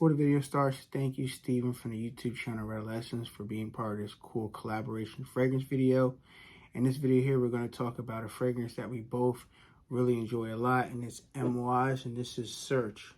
Before the video starts, thank you, Steven, from the YouTube channel REDOLESSENCE, for being part of this cool collaboration fragrance video. In this video here, we're going to talk about a fragrance that we both really enjoy a lot, and it's Amouage, and this is Search.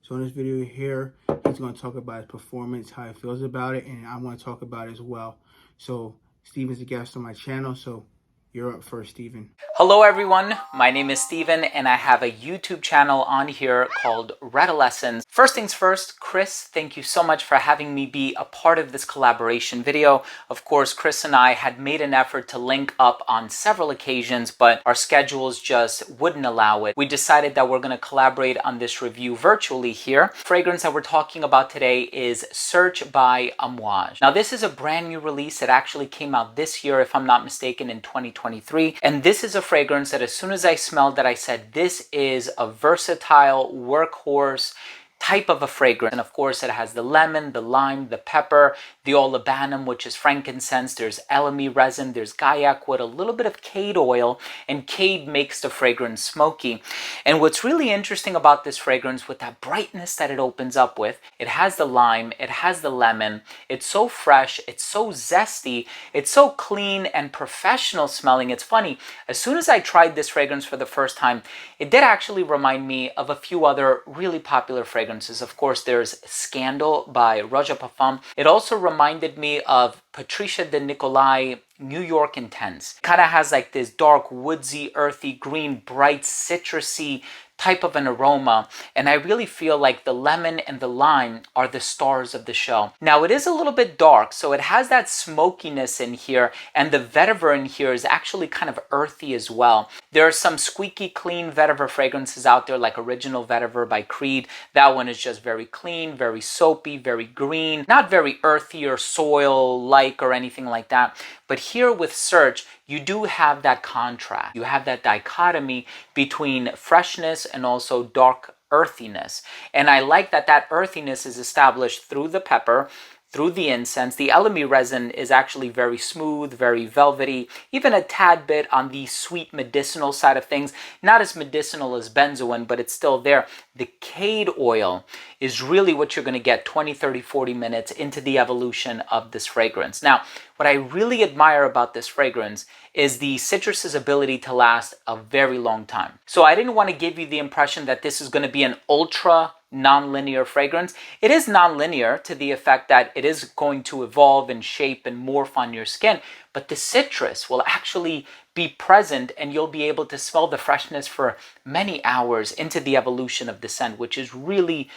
So in this video here, he's going to talk about his performance, how he feels about it, and I want to talk about it as well. So Steven's a guest on my channel, so you're up first, Steven. Hello everyone, my name is Steven and I have a YouTube channel on here called REDOLESSENCE. First things first, Chris, thank you so much for having me be a part of this collaboration video. Of course, Chris and I had made an effort to link up on several occasions, but our schedules just wouldn't allow it. We decided that we're going to collaborate on this review virtually here. The fragrance that we're talking about today is Search by Amouage. Now this is a brand new release. It actually came out this year, if I'm not mistaken, in 2023. And this is a fragrance that as soon as I smelled it, I said, this is a versatile workhorse type of a fragrance. And of course, it has the lemon, the lime, the pepper, the olibanum, which is frankincense. There's elemi resin, there's gaiac wood, a little bit of cade oil, and cade makes the fragrance smoky. And what's really interesting about this fragrance, with that brightness that it opens up with, it has the lime, it has the lemon. It's so fresh, it's so zesty, it's so clean and professional smelling. It's funny, as soon as I tried this fragrance for the first time, it did actually remind me of a few other really popular fragrances. Of course, there's Scandal by Roja Parfum. It also reminded me of Patricia de Nicolai New York Intense. Kind of has like this dark, woodsy, earthy, green, bright, citrusy type of an aroma, and I really feel like the lemon and the lime are the stars of the show. Now it is a little bit dark, so it has that smokiness in here, and the vetiver in here is actually kind of earthy as well. There are some squeaky clean vetiver fragrances out there, like Original Vetiver by Creed. That one is just very clean, very soapy, very green, not very earthy or soil-like or anything like that. But here with Search, you do have that contrast. You have that dichotomy between freshness and also dark earthiness. And I like that that earthiness is established through the pepper, through the incense. The elemi resin is actually very smooth, very velvety, even a tad bit on the sweet medicinal side of things. Not as medicinal as benzoin, but it's still there. The cade oil is really what you're going to get 20, 30, 40 minutes into the evolution of this fragrance. Now, what I really admire about this fragrance is the citrus's ability to last a very long time. So I didn't want to give you the impression that this is going to be an ultra non-linear fragrance. It is non-linear to the effect that it is going to evolve and shape and morph on your skin, but the citrus will actually be present and you'll be able to smell the freshness for many hours into the evolution of the scent, which is really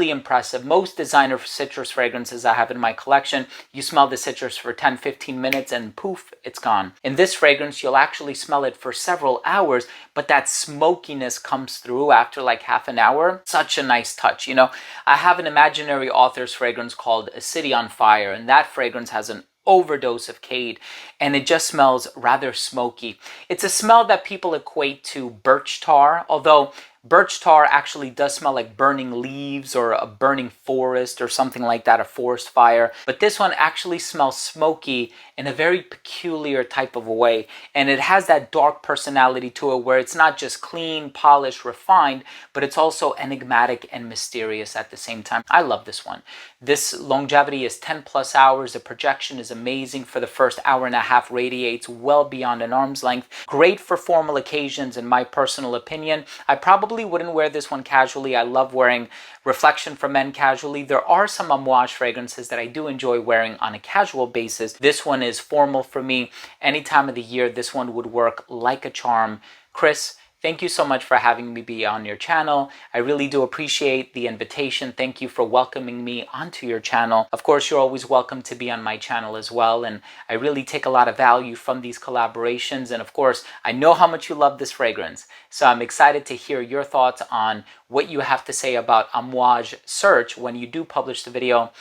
impressive. Most designer citrus fragrances I have in my collection, you smell the citrus for 10-15 minutes and poof, it's gone. In this fragrance, you'll actually smell it for several hours, but that smokiness comes through after like half an hour. Such a nice touch. You know, I have an imaginary author's fragrance called A City on Fire, and that fragrance has an overdose of cade, and it just smells rather smoky. It's a smell that people equate to birch tar, although birch tar actually does smell like burning leaves or a burning forest or something like that, a forest fire. But this one actually smells smoky in a very peculiar type of a way. And it has that dark personality to it where it's not just clean, polished, refined, but it's also enigmatic and mysterious at the same time. I love this one. This longevity is 10 plus hours. The projection is amazing. For the first hour and a half, radiates well beyond an arm's length. Great for formal occasions, in my personal opinion. I probably wouldn't wear this one casually. I love wearing Reflection for Men casually. There are some Amouage fragrances that I do enjoy wearing on a casual basis. This one is formal for me. Any time of the year, this one would work like a charm. Chris, thank you so much for having me be on your channel. I really do appreciate the invitation. Thank you for welcoming me onto your channel. Of course, you're always welcome to be on my channel as well, and I really take a lot of value from these collaborations. And of course, I know how much you love this fragrance, so I'm excited to hear your thoughts on what you have to say about Amouage Search when you do publish the video.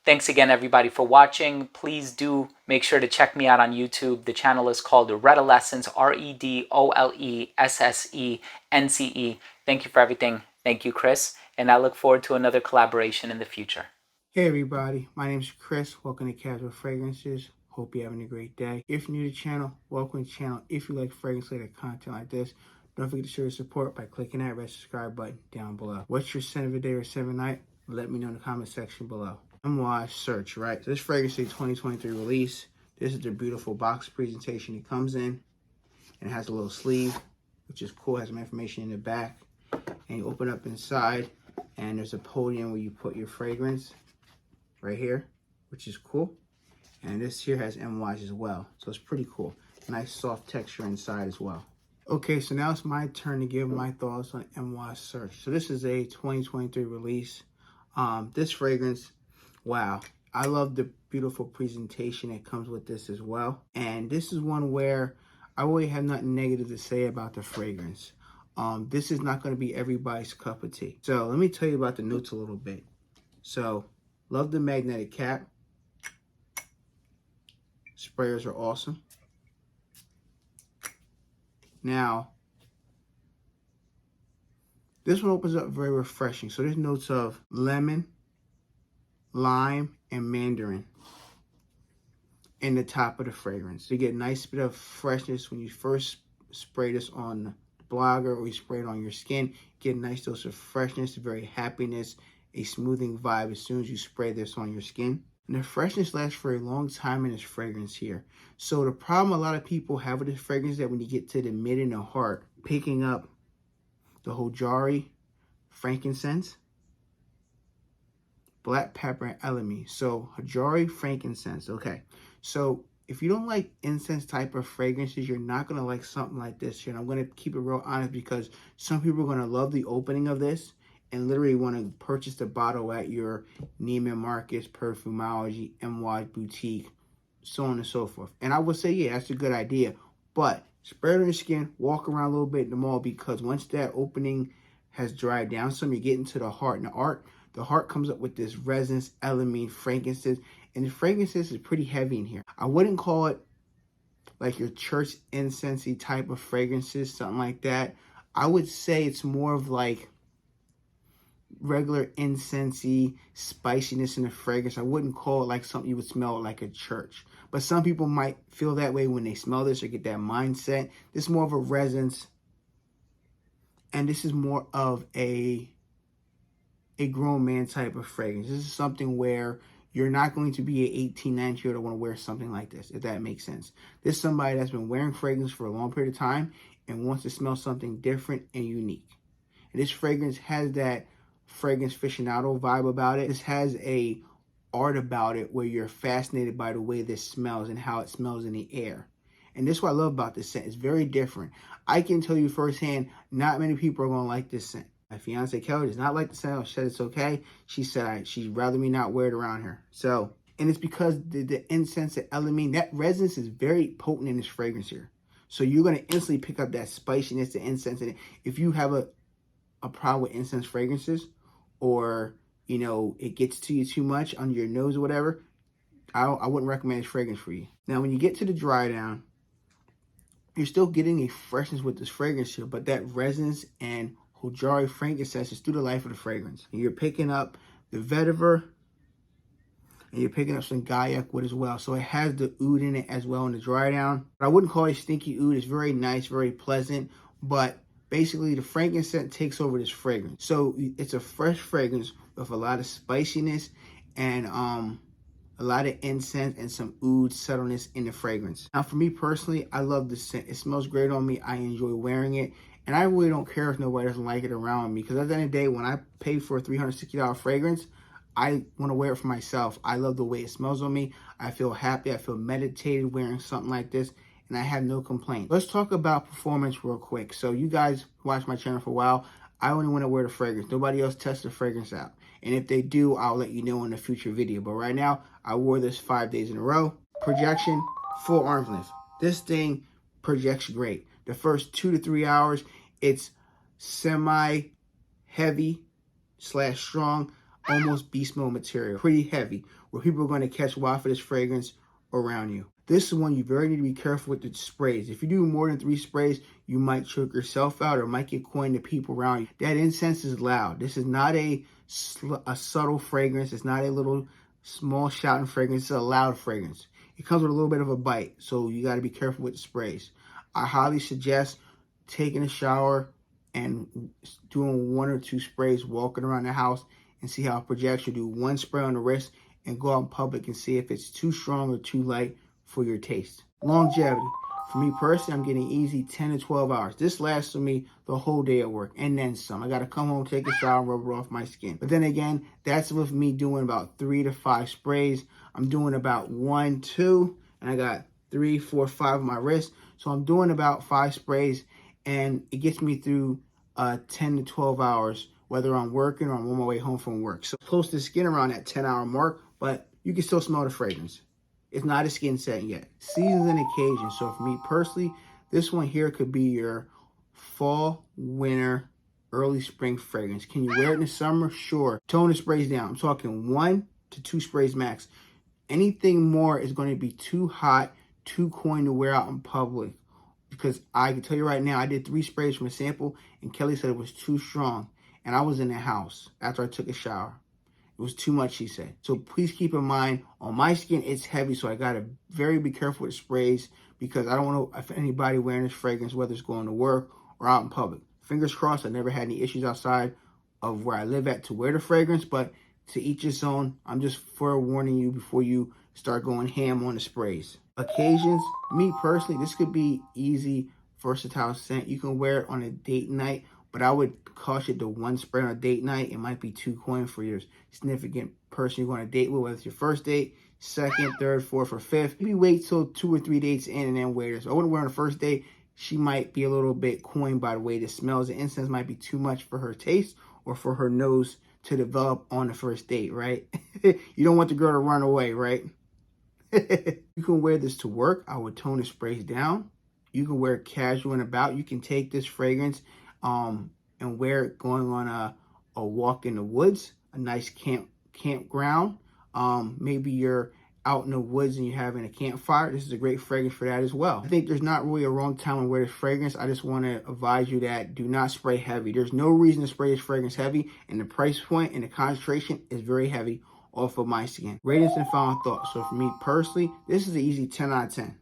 Thanks again, everybody, for watching. Please do make sure to check me out on YouTube. The channel is called REDOLESSENCE, REDOLESSENCE. Thank you for everything. Thank you, Chris. And I look forward to another collaboration in the future. Hey everybody, my name is Chris. Welcome to Casual Fragrances. Hope you're having a great day. If you're new to the channel, welcome to the channel. If you like fragrance-related content like this, don't forget to show your support by clicking that red subscribe button down below. What's your scent of the day or scent of the night? Let me know in the comment section below. Amouage Search, right? So this fragrance is a 2023 release. This is the beautiful box presentation it comes in. And it has a little sleeve, which is cool. It has some information in the back. And you open up inside, and there's a podium where you put your fragrance right here, which is cool. And this here has Amouage as well. So it's pretty cool. Nice soft texture inside as well. Okay, so now it's my turn to give my thoughts on Amouage Search. So this is a 2023 release. This fragrance, wow. I love the beautiful presentation that comes with this as well. And this is one where I really have nothing negative to say about the fragrance. This is not going to be everybody's cup of tea. So let me tell you about the notes a little bit. So, love the magnetic cap. Sprayers are awesome. Now, this one opens up very refreshing. So there's notes of lemon, lime, and mandarin in the top of the fragrance. So you get a nice bit of freshness when you first spray this on the blogger or you spray it on your skin. You get a nice dose of freshness, very happiness, a smoothing vibe as soon as you spray this on your skin. And the freshness lasts for a long time in this fragrance here. So the problem a lot of people have with this fragrance is that when you get to the mid and the heart, picking up the Hojari, frankincense, black pepper, and elemi. So Hojari, frankincense. Okay. So if you don't like incense type of fragrances, you're not going to like something like this here. And I'm going to keep it real honest because some people are going to love the opening of this and literally want to purchase the bottle at your Neiman Marcus, Perfumology, Amouage boutique, so on and so forth. And I would say, yeah, that's a good idea. But spray it on your skin, walk around a little bit in the mall, because once that opening has dried down some, you're getting to the heart. And the heart comes up with this resins, elemi, frankincense. And the frankincense is pretty heavy in here. I wouldn't call it like your church incense-y type of fragrances, something like that. I would say it's more of like regular incense-y spiciness in the fragrance. I wouldn't call it like something you would smell like a church. But some people might feel that way when they smell this or get that mindset. This is more of a resins. And this is more of a grown man type of fragrance. This is something where you're not going to be an 18, 19-year-old to want to wear something like this, if that makes sense. This is somebody that's been wearing fragrance for a long period of time and wants to smell something different and unique. And this fragrance has that fragrance aficionado vibe about it. This has a art about it where you're fascinated by the way this smells and how it smells in the air. And this is what I love about this scent. It's very different. I can tell you firsthand, not many people are going to like this scent. My fiance Kelly does not like the scent. I said it's okay. She said she'd rather me not wear it around her. So, and it's because the incense, the elemi, that resins is very potent in this fragrance here. So you're going to instantly pick up that spiciness, the incense in it. If you have a problem with incense fragrances, or, you know, it gets to you too much under your nose or whatever, I wouldn't recommend this fragrance for you. Now, when you get to the dry down, you're still getting a freshness with this fragrance here, but that resins and Hojari frankincense is through the life of the fragrance. And you're picking up the vetiver, and you're picking up some gaiac wood as well. So it has the oud in it as well in the dry down. But I wouldn't call it stinky oud. It's very nice, very pleasant, but basically the frankincense takes over this fragrance. So it's a fresh fragrance with a lot of spiciness and a lot of incense and some oud subtleness in the fragrance. Now for me personally, I love this scent. It smells great on me. I enjoy wearing it. And I really don't care if nobody doesn't like it around me, because at the end of the day, when I pay for a $360 fragrance, I want to wear it for myself. I love the way it smells on me. I feel happy. I feel meditated wearing something like this, and I have no complaint. Let's talk about performance real quick. So you guys watch my channel for a while. I only want to wear the fragrance. Nobody else tests the fragrance out. And if they do, I'll let you know in a future video. But right now, I wore this 5 days in a row. Projection, full arm's length. This thing projects great. The first 2 to 3 hours, it's semi-heavy / strong, almost beast mode material. Pretty heavy, where people are going to catch wild for this fragrance around you. This is one you very need to be careful with the sprays. If you do more than 3 sprays, you might choke yourself out or might get coined to people around you. That incense is loud. This is not a subtle fragrance. It's not a little small shouting fragrance. It's a loud fragrance. It comes with a little bit of a bite, so you got to be careful with the sprays. I highly suggest taking a shower and doing 1 or 2 sprays, walking around the house, and see how it projects. You do one spray on the wrist and go out in public and see if it's too strong or too light for your taste. Longevity. For me personally, I'm getting easy 10 to 12 hours. This lasts for me the whole day at work and then some. I got to come home, take a shower, and rub it off my skin. But then again, that's with me doing about 3 to 5 sprays. I'm doing about 1, 2, and I got 3, 4, 5 on my wrist. So I'm doing about 5 sprays, and it gets me through 10 to 12 hours, whether I'm working or I'm on my way home from work. So close to the skin around that 10-hour mark, but you can still smell the fragrance. It's not a skin set yet. Seasons and occasions. So for me personally, this one here could be your fall, winter, early spring fragrance. Can you wear it in the summer? Sure. Tone the sprays down. I'm talking 1 to 2 sprays max. Anything more is going to be too hot, too coin to wear out in public. Because I can tell you right now, I did 3 sprays from a sample, and Kelly said it was too strong. And I was in the house after I took a shower. It was too much, she said. So please keep in mind, on my skin, it's heavy, so I got to be careful with sprays because I don't want to offend anybody wearing this fragrance, whether it's going to work or out in public. Fingers crossed, I never had any issues outside of where I live at to wear the fragrance, but to each his own. I'm just forewarning you before you start going ham on the sprays. Occasions, me personally, this could be easy, versatile scent. You can wear it on a date night, but I would caution the 1 spray on a date night. It might be too coin for your significant person you're going to date with, whether it's your first date, second, third, fourth, or fifth. Maybe wait till 2 or 3 dates in and then wear this. I wouldn't wear on the first date. She might be a little bit coin by the way this smells. The incense might be too much for her taste or for her nose to develop on the first date, right? You don't want the girl to run away, right? You can wear this to work. I would tone the sprays down. You can wear it casual and about. You can take this fragrance and wear it going on a walk in the woods, a nice campground. Maybe you're out in the woods and you're having a campfire. This is a great fragrance for that as well. I think there's not really a wrong time to wear this fragrance. I just want to advise you that do not spray heavy. There's no reason to spray this fragrance heavy, and the price point and the concentration is very heavy off of my skin. Ratings and final thoughts. So for me personally, this is an easy 10 out of 10.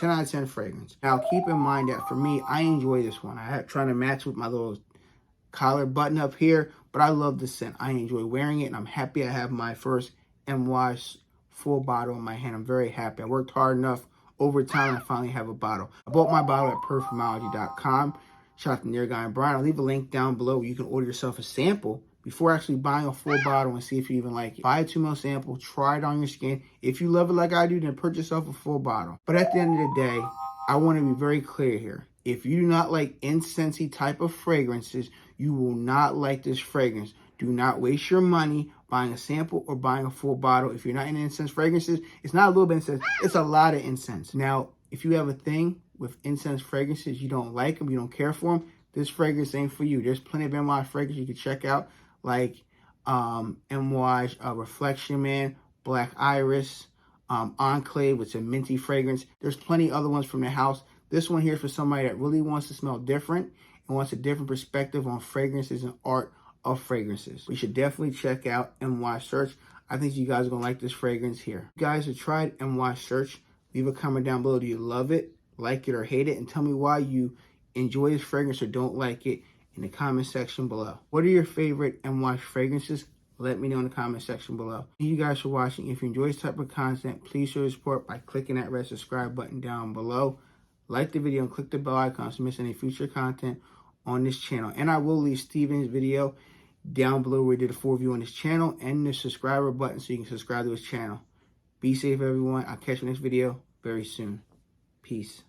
10 out of 10 fragrance. Now keep in mind that for me, I enjoy this one. I have trying to match with my little collar button up here, but I love the scent. I enjoy wearing it, and I'm happy I have my first Amouage full bottle in my hand. I'm very happy. I worked hard enough over time and I finally have a bottle. I bought my bottle at perfumology.com. Shout out to Near Guy and Brian. I'll leave a link down below where you can order yourself a sample before actually buying a full bottle and see if you even like it. Buy a 2 ml sample, try it on your skin. If you love it like I do, then purchase yourself a full bottle. But at the end of the day, I want to be very clear here. If you do not like incensey type of fragrances, you will not like this fragrance. Do not waste your money buying a sample or buying a full bottle. If you're not into incense fragrances, it's not a little bit of incense, it's a lot of incense. Now, if you have a thing with incense fragrances, you don't like them, you don't care for them, this fragrance ain't for you. There's plenty of Amouage fragrances you can check out, like Amouage Reflection Man, Black Iris, Enclave, which is a minty fragrance. There's plenty other ones from the house. This one here is for somebody that really wants to smell different and wants a different perspective on fragrances and art of fragrances. We should definitely check out Amouage Search. I think you guys are going to like this fragrance here. If you guys have tried Amouage Search, leave a comment down below. Do you love it, like it, or hate it? And tell me why you enjoy this fragrance or don't like it in the comment section below. What are your favorite Amouage fragrances? Let me know in the comment section below. Thank you guys for watching. If you enjoy this type of content, please show your support by clicking that red subscribe button down below. Like the video and click the bell icon so you miss any future content on this channel. And I will leave Steven's video down below where we did a full review on this channel and the subscriber button so you can subscribe to his channel. Be safe, everyone. I'll catch you in this video very soon. Peace.